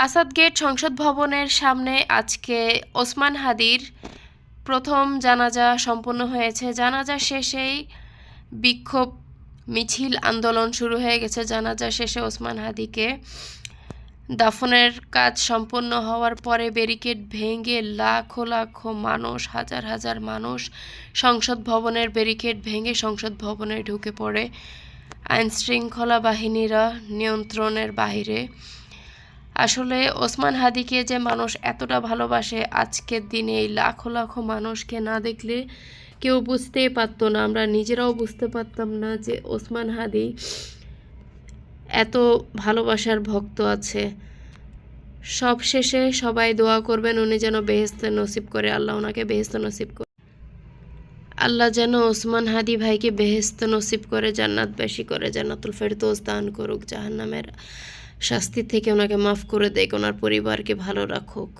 Asad gate সংসদ ভবনের সামনে আজকে ওসমান হাদির প্রথম জানাজা সম্পন্ন হয়েছে। জানাজা শেষেই বিক্ষোভ মিছিল আন্দোলন শুরু হয়ে গেছে। জানাজা শেষে ওসমান হাদিকে দাফনের কাজ সম্পন্ন হওয়ার পরে ব্যারিকেড ভেঙে লাখো লাখো মানুষ, হাজার হাজার মানুষ সংসদ ভবনের ব্যারিকেড ভেঙে সংসদ ভবনে ঢুকে পড়ে। আইনশৃঙ্খলা বাহিনীরা নিয়ন্ত্রণের বাইরে। আসলে ওসমান হাদিকে যে মানুষ এতটা ভালোবাসে, আজকের দিনে এই লাখো লাখো মানুষকে না দেখলে কেউ বুঝতেই পারতো না। আমরা নিজেরাও বুঝতে পারতাম না যে ওসমান হাদি এত ভালোবাসার ভক্ত আছে। সব শেষে সবাই দোয়া করবেন উনি যেন বেহেশতে নসিব করে, আল্লাহ ওনাকে বেহেশত নসিব করে। আল্লাহ যেন ওসমান হাদি ভাইকে বেহেশত নসিব করে, জান্নাতবাসী করে, জান্নাতুল ফেরদৌস দান করুক, জাহান্নামের শাস্তি থেকে ওনাকে মাফ করে দেয়, ওনার পরিবারকে ভালো রাখুক।